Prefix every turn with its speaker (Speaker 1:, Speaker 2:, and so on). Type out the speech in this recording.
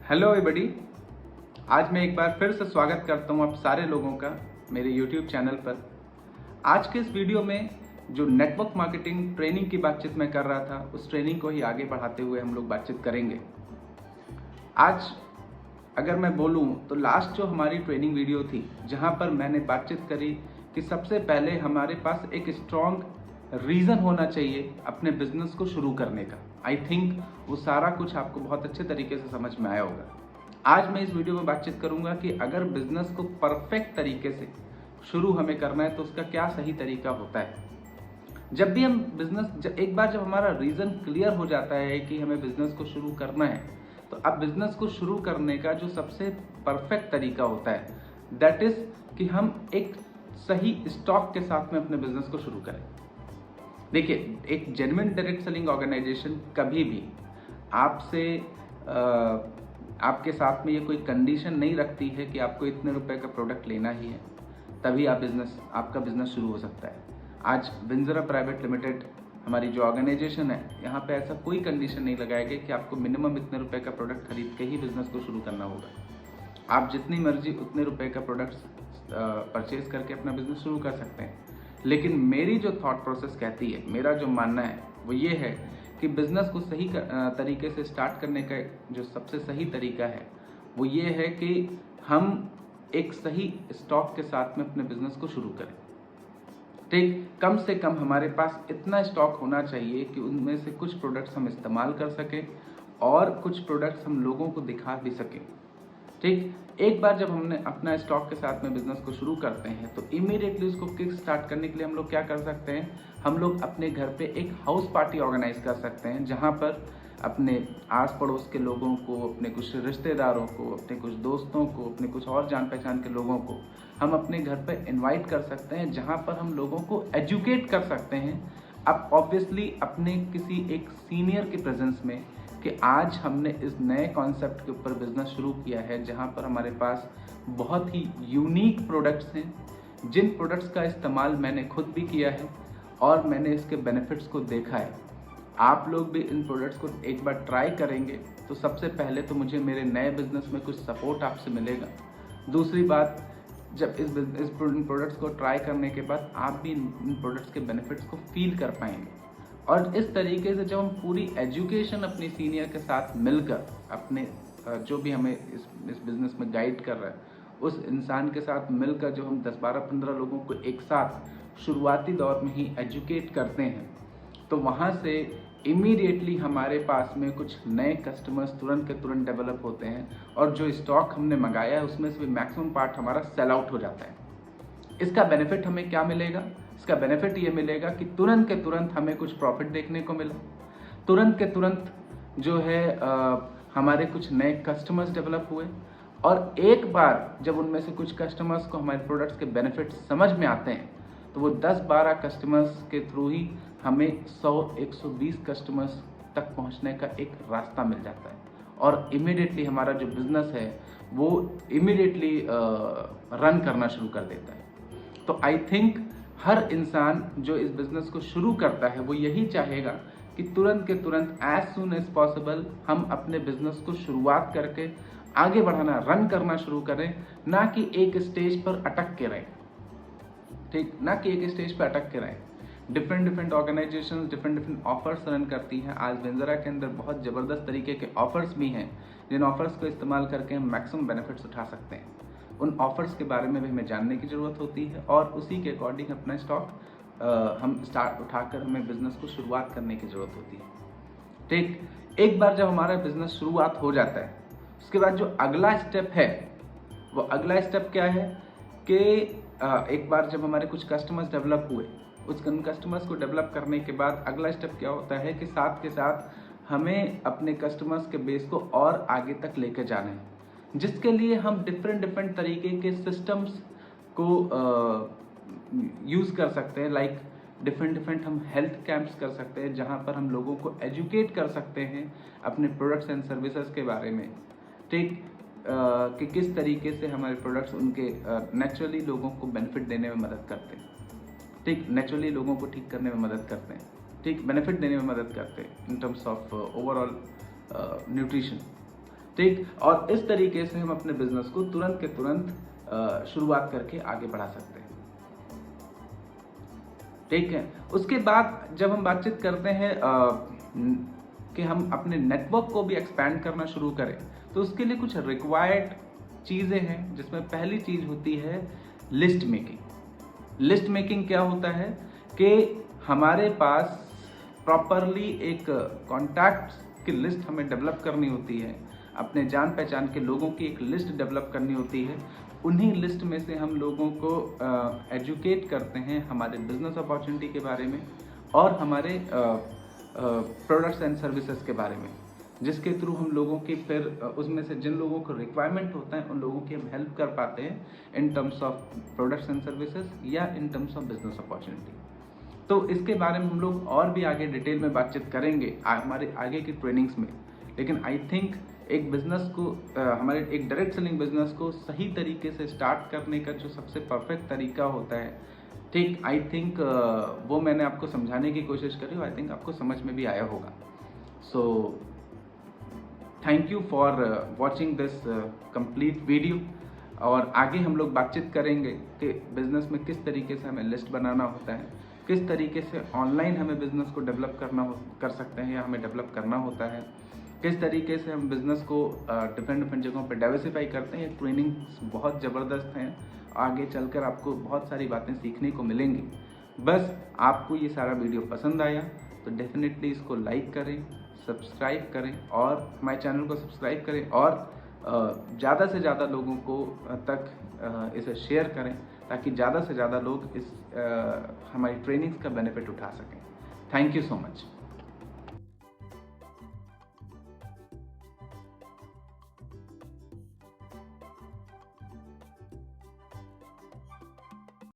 Speaker 1: Hello everybody. आज मैं एक बार फिर से स्वागत करता हूं आप सारे लोगों का मेरे YouTube चैनल पर। आज के इस वीडियो में जो नेटवर्क मार्केटिंग ट्रेनिंग की बातचीत मैं कर रहा था, उस ट्रेनिंग को ही आगे बढ़ाते हुए हम लोग बातचीत करेंगे। आज अगर मैं बोलूं तो लास्ट जो हमारी ट्रेनिंग वीडियो थी, जहां पर मैंने बातचीत करी कि सबसे पहले हमारे पास एक स्ट्रॉन्ग रीज़न होना चाहिए अपने बिजनेस को शुरू करने का। आई थिंक वो सारा कुछ आपको बहुत अच्छे तरीके से समझ में आया होगा। आज मैं इस वीडियो में बातचीत करूंगा कि अगर बिजनेस को परफेक्ट तरीके से शुरू हमें करना है तो उसका क्या सही तरीका होता है। जब भी हम एक बार जब हमारा रीज़न क्लियर हो जाता है कि हमें बिजनेस को शुरू करना है, तो अब बिजनेस को शुरू करने का जो सबसे परफेक्ट तरीका होता है दैट इज कि हम एक सही स्टॉक के साथ में अपने बिजनेस को शुरू करें। देखिए, एक जेन्युइन डायरेक्ट सेलिंग ऑर्गेनाइजेशन कभी भी आपसे आपके साथ में ये कोई कंडीशन नहीं रखती है कि आपको इतने रुपए का प्रोडक्ट लेना ही है तभी आपका बिजनेस शुरू हो सकता है। आज विंजरा प्राइवेट लिमिटेड हमारी जो ऑर्गेनाइजेशन है, यहाँ पे ऐसा कोई कंडीशन नहीं लगाया गया कि आपको मिनिमम इतने रुपए का प्रोडक्ट खरीद के ही बिजनेस को शुरू करना होगा। आप जितनी मर्जी उतने रुपए का प्रोडक्ट परचेज करके अपना बिजनेस शुरू कर सकते हैं। लेकिन मेरी जो थॉट प्रोसेस कहती है, मेरा जो मानना है वो ये है कि बिजनेस को सही तरीके से स्टार्ट करने का जो सबसे सही तरीका है वो ये है कि हम एक सही स्टॉक के साथ में अपने बिजनेस को शुरू करें। ठीक, कम से कम हमारे पास इतना स्टॉक होना चाहिए कि उनमें से कुछ प्रोडक्ट्स हम इस्तेमाल कर सकें और कुछ प्रोडक्ट्स हम लोगों को दिखा भी सकें। ठीक, एक बार जब हमने अपना स्टॉक के साथ में बिजनेस को शुरू करते हैं तो इमीडिएटली उसको किक स्टार्ट करने के लिए हम लोग क्या कर सकते हैं, हम लोग अपने घर पे एक हाउस पार्टी ऑर्गेनाइज कर सकते हैं, जहां पर अपने आस पड़ोस के लोगों को, अपने कुछ रिश्तेदारों को, अपने कुछ दोस्तों को, अपने कुछ और जान पहचान के लोगों को हम अपने घर पे इनवाइट कर सकते हैं, जहां पर हम लोगों को एजुकेट कर सकते हैं। अब ऑब्वियसली अपने किसी एक सीनियर के प्रेजेंस में कि आज हमने इस नए कॉन्सेप्ट के ऊपर बिजनेस शुरू किया है, जहां पर हमारे पास बहुत ही यूनिक प्रोडक्ट्स हैं, जिन प्रोडक्ट्स का इस्तेमाल मैंने खुद भी किया है और मैंने इसके बेनिफिट्स को देखा है। आप लोग भी इन प्रोडक्ट्स को एक बार ट्राई करेंगे तो सबसे पहले तो मुझे मेरे नए बिजनेस में कुछ सपोर्ट आपसे मिलेगा। दूसरी बात, जब इस प्रोडक्ट्स को ट्राई करने के बाद आप भी इन प्रोडक्ट्स के बेनिफिट्स को फील कर पाएंगे। और इस तरीके से जब हम पूरी एजुकेशन अपनी सीनियर के साथ मिलकर अपने जो भी हमें इस बिज़नेस में गाइड कर रहा है उस इंसान के साथ मिलकर जो हम 10, 12, 15 लोगों को एक साथ शुरुआती दौर में ही एजुकेट करते हैं, तो वहाँ से इमीडिएटली हमारे पास में कुछ नए कस्टमर्स तुरंत के तुरंत डेवलप होते हैं और जो स्टॉक हमने मंगाया है उसमें से भी मैक्सिमम पार्ट हमारा सेल आउट हो जाता है। इसका बेनिफिट हमें क्या मिलेगा? इसका बेनिफिट ये मिलेगा कि तुरंत के तुरंत हमें कुछ प्रॉफिट देखने को मिला, तुरंत के तुरंत जो है हमारे कुछ नए कस्टमर्स डेवलप हुए और एक बार जब उनमें से कुछ कस्टमर्स को हमारे प्रोडक्ट्स के बेनिफिट समझ में आते हैं तो वो 10-12 कस्टमर्स के थ्रू ही हमें 100-120 कस्टमर्स तक पहुंचने का एक रास्ता मिल जाता है और इमीडिएटली हमारा जो बिजनेस है वो इमीडिएटली रन करना शुरू कर देता है। तो आई थिंक हर इंसान जो इस बिजनेस को शुरू करता है वो यही चाहेगा कि तुरंत के तुरंत एज सून एज पॉसिबल हम अपने बिजनेस को शुरुआत करके आगे बढ़ाना, रन करना शुरू करें, ना कि एक स्टेज पर अटक के रहें। ठीक, ना कि एक स्टेज पर अटक के रहें। Different organisations different offers run करती हैं। आज विंजरा के अंदर बहुत ज़बरदस्त तरीके के ऑफर्स भी हैं, जिन ऑफर्स को इस्तेमाल करके हम मैक्सिमम बेनिफिट्स उठा सकते हैं। उन ऑफर्स के बारे में भी हमें जानने की ज़रूरत होती है और उसी के अकॉर्डिंग अपना स्टॉक हम उठाकर हमें बिजनेस को शुरुआत करने की ज़रूरत होती है। ठीक, एक बार जब हमारा बिजनेस शुरुआत हो जाता है उसके बाद जो अगला स्टेप है वो अगला स्टेप क्या है कि एक बार जब हमारे कुछ कस्टमर्स डेवलप हुए, उस कस्टमर्स को डेवलप करने के बाद अगला स्टेप क्या होता है कि साथ के साथ हमें अपने कस्टमर्स के बेस को और आगे तक लेकर जाना है, जिसके लिए हम डिफरेंट तरीके के सिस्टम्स को यूज़ कर सकते हैं। लाइक डिफरेंट हम हेल्थ कैंप्स कर सकते हैं, जहां पर हम लोगों को एजुकेट कर सकते हैं अपने प्रोडक्ट्स एंड सर्विसेज के बारे में। ठीक, कि किस तरीके से हमारे प्रोडक्ट्स उनके नेचुरली लोगों को बेनिफिट देने में मदद करते हैं। ठीक, नेचुरली लोगों को ठीक करने में मदद करते हैं। ठीक, बेनिफिट देने में मदद करते हैं in terms of overall nutrition. ठीक। और इस तरीके से हम अपने बिजनेस को तुरंत के तुरंत शुरुआत करके आगे बढ़ा सकते हैं। ठीक है। उसके बाद जब हम बातचीत करते हैं कि हम अपने नेटवर्क को भी एक्सपैंड करना शुरू करें, तो उसके लिए कुछ रिक्वायर्ड चीज़ें हैं, जिसमें पहली चीज़ होती है लिस्ट मेकिंग। लिस्ट मेकिंग क्या होता है कि हमारे पास प्रॉपरली एक कॉन्टैक्ट्स की लिस्ट हमें डेवलप करनी होती है, अपने जान पहचान के लोगों की एक लिस्ट डेवलप करनी होती है। उन्हीं लिस्ट में से हम लोगों को एजुकेट करते हैं हमारे बिजनेस अपॉर्चुनिटी के बारे में और हमारे प्रोडक्ट्स एंड सर्विसेज के बारे में, जिसके थ्रू हम लोगों की फिर उसमें से जिन लोगों को रिक्वायरमेंट होता है उन लोगों की हम हेल्प कर पाते हैं in terms of products and services या in terms of business opportunity. तो इसके बारे में हम लोग और भी आगे डिटेल में बातचीत करेंगे हमारे आगे की ट्रेनिंग्स में। लेकिन आई थिंक एक बिजनेस को हमारे एक डायरेक्ट सेलिंग बिजनेस को सही तरीके से स्टार्ट करने का जो सबसे परफेक्ट तरीका होता है, ठीक, आई थिंक वो मैंने आपको समझाने की कोशिश करी और आई थिंक आपको समझ में भी आया होगा। So thank you for watching this complete video. और आगे हम लोग बातचीत करेंगे कि बिजनेस में किस तरीके से हमें लिस्ट बनाना होता है, किस तरीके से ऑनलाइन हमें बिजनेस को डेवलप कर सकते हैं या हमें डेवलप करना होता है, किस तरीके से हम बिजनेस को डिफरेंट जगहों पर डाइवर्सिफाई करते हैं। ट्रेनिंग्स बहुत ज़बरदस्त हैं, आगे चलकर आपको बहुत सारी बातें सीखने को मिलेंगी। बस आपको ये सारा वीडियो पसंद आया तो डेफिनेटली इसको लाइक करें, सब्सक्राइब करें और हमारे चैनल को सब्सक्राइब करें और ज़्यादा से ज़्यादा लोगों को तक इसे शेयर करें ताकि ज़्यादा से ज़्यादा लोग इस हमारी ट्रेनिंग्स का बेनिफिट उठा सकें। Thank you so much.